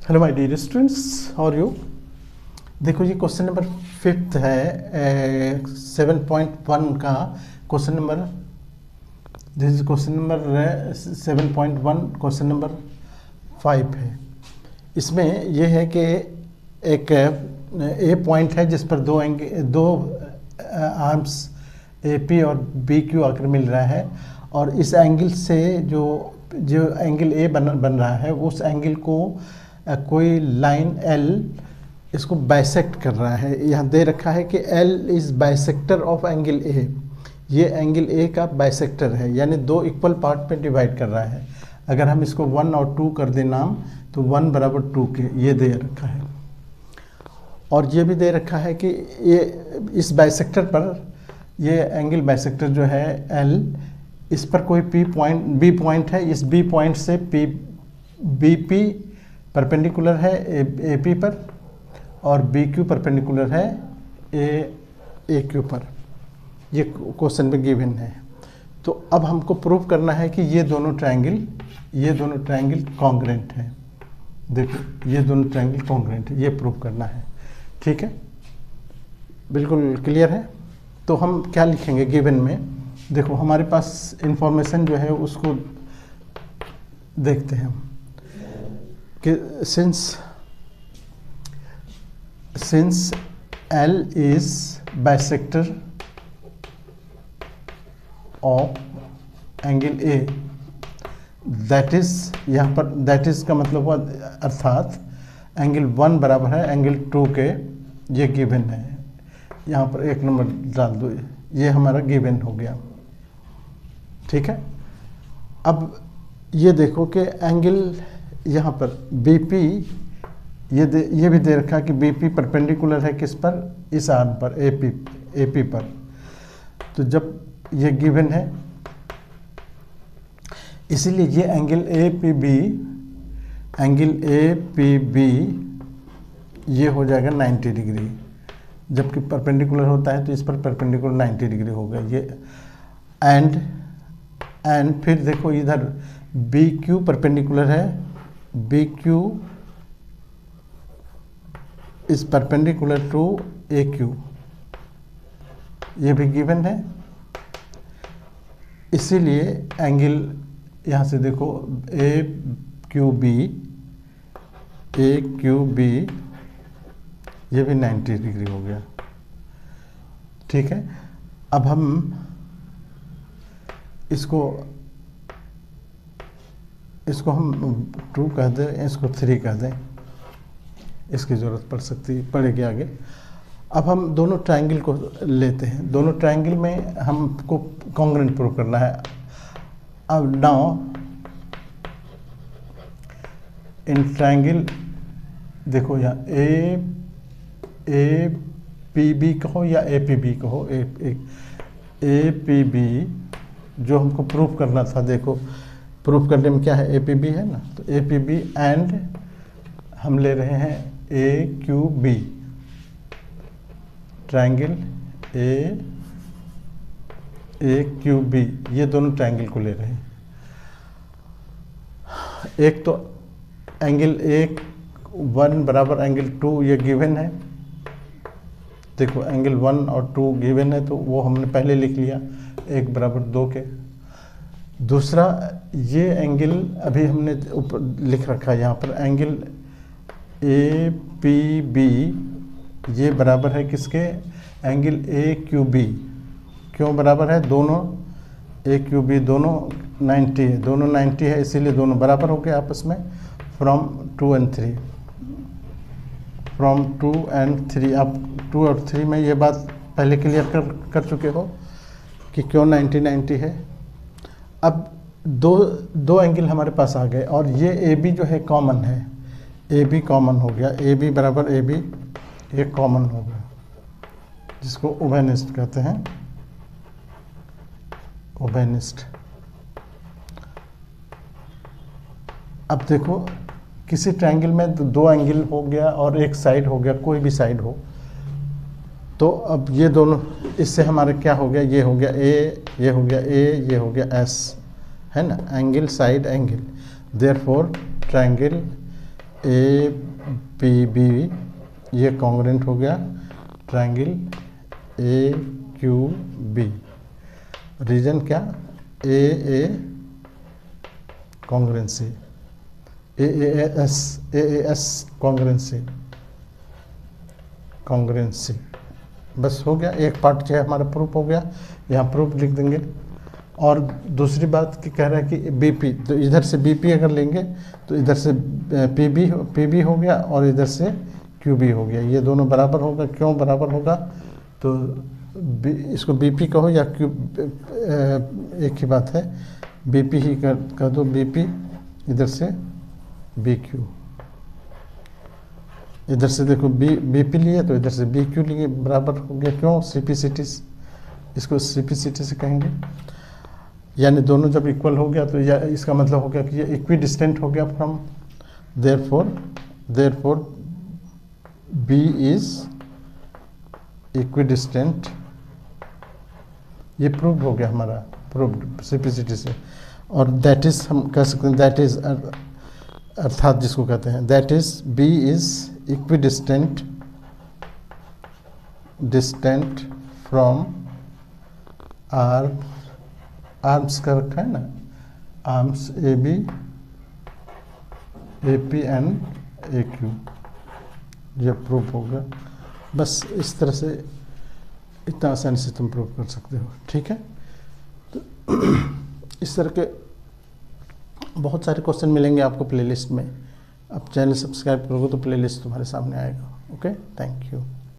Hello my dear students, how are you. देखो ये question number 5 है 7.1 का question number. This is question number 7.1, question number 5 है। इसमें यह है कि एक ए पॉइंट है जिस पर दो आर्म्स ए पी और बी क्यू आकर मिल रहा है, और इस एंगल से जो एंगल ए बन रहा है उस एंगल को कोई लाइन एल इसको बाइसेक्ट कर रहा है। यहाँ दे रखा है कि L is bisector of angle A. ये एंगल ए का बाइसेक्टर है, यानी दो इक्वल पार्ट में डिवाइड कर रहा है। अगर हम इसको 1 और 2 कर दें नाम, तो 1 बराबर 2 के ये दे रखा है। और ये भी दे रखा है कि ये इस बाइसेक्टर पर ये एंगल बाइसेक्टर जो है एल, इस पर कोई बी पॉइंट है। इस बी पॉइंट से बी पी परपेंडिकुलर है ए पी पर, और बी क्यू परपेंडिकुलर है ए क्यू पर। ये क्वेश्चन में गिवन है। तो अब हमको प्रूव करना है कि ये दोनों ट्रायंगल कॉन्ग्रेंट है। देखो ये दोनों ट्रायंगल कॉन्ग्रेंट है, ये प्रूव करना है। ठीक है, बिल्कुल क्लियर है। तो हम क्या लिखेंगे गिवन में। देखो हमारे पास इंफॉर्मेशन जो है उसको देखते हैं हम कि since L is bisector of angle A, that is, यहाँ पर that is का मतलब हुआ अर्थात एंगल 1 बराबर है एंगल 2 के। ये गिवन है, यहाँ पर 1 नंबर डाल दो, ये हमारा गिवन हो गया। ठीक है, अब ये देखो कि एंगल यहाँ पर BP, ये भी दे रखा है कि BP परपेंडिकुलर है किस पर, इस आर्म पर AP पर। तो जब ये गिवन है, इसीलिए ये एंगल APB ये हो जाएगा 90 डिग्री। जबकि परपेंडिकुलर होता है तो इस पर परपेंडिकुलर 90 डिग्री होगा ये। एंड फिर देखो इधर BQ परपेंडिकुलर है, BQ is perpendicular to AQ, ये भी गिवन है। इसीलिए एंगल यहाँ से देखो AQB ये भी 90 डिग्री हो गया। ठीक है, अब हम इसको हम 2 कह दें, इसको 3 कह दें, इसकी ज़रूरत पड़ेगी आगे। अब हम दोनों ट्रायंगल को लेते हैं। दोनों ट्रायंगल में हमको कॉन्ग्रेंट प्रूव करना है। अब नाउ इन ट्रायंगल देखो यहाँ APB कहो या APB कहो, APB जो हमको प्रूफ करना था। देखो प्रूफ करने में क्या है, APB है ना, तो APB एंड हम ले रहे हैं AQB, ट्रायंगल AQB, ये दोनों ट्रायंगल को ले रहे हैं। एक तो एंगल 1 बराबर एंगल 2 ये गिवन है। देखो एंगल 1 और 2 गिवन है, तो वो हमने पहले लिख लिया 1 बराबर 2 के। दूसरा ये एंगल अभी हमने ऊपर लिख रखा है यहाँ पर, एंगल APB ये बराबर है किसके, एंगल AQB। क्यों बराबर है, दोनों AQB दोनों 90 है, दोनों 90 है, इसीलिए दोनों बराबर हो गए आपस में। फ्रॉम 2 and 3 आप 2 और 3 में ये बात पहले क्लियर कर चुके हो कि क्यों 90 है। अब दो एंगल हमारे पास आ गए, और ये AB जो है कॉमन है, AB कॉमन हो गया, AB बराबर AB ये कॉमन हो गया, जिसको उभयनिष्ठ कहते हैं, उभयनिष्ठ। अब देखो किसी ट्रायंगल में तो 2 एंगल हो गया और एक साइड हो गया, कोई भी साइड हो, तो अब ये दोनों, इससे हमारे क्या हो गया, ये हो गया A, ये हो गया A, ये हो गया S, है ना, angle side angle. Therefore triangle A P B ये कॉन्ग्रेंट हो गया triangle A Q B. Reason क्या, ए कॉन्ग्रेंसी, ए एस कॉन्ग्रेंसी। बस हो गया, एक पार्ट जो है हमारा प्रूफ हो गया, यहाँ प्रूफ लिख देंगे। और दूसरी बात कि कह रहा है कि बीपी, तो इधर से बीपी अगर लेंगे तो इधर से पीबी हो गया और इधर से क्यूबी हो गया, ये दोनों बराबर होगा। क्यों बराबर होगा, तो इसको बीपी कहो या क्यूब एक ही बात है, बीपी ही कर दो, बीपी इधर से बी क्यू, इधर से देखो बीपी लिए तो इधर से बी क्यू लिए, बराबर हो गया। क्यों, सीपीसीटी, इसको सीपीसीटी से कहेंगे। यानी दोनों जब इक्वल हो गया तो इसका मतलब हो गया कि ये इक्वी डिस्टेंट हो गया from, therefore B is equidistant. ये प्रूव हो गया हमारा, प्रूव सीपीसीटी से। और दैट इज हम कह सकते हैं, दैट इज अर्थात जिसको कहते हैं that is B is equidistant from arms का रखा है ना, arms A B A P and A Q, ये प्रूफ होगा। बस इस तरह से, इतना आसानी से तुम प्रूफ कर सकते हो, ठीक है। तो इस तरह के बहुत सारे क्वेश्चन मिलेंगे आपको प्लेलिस्ट में। आप चैनल सब्सक्राइब करोगे तो प्लेलिस्ट तुम्हारे सामने आएगा। Okay, thank you.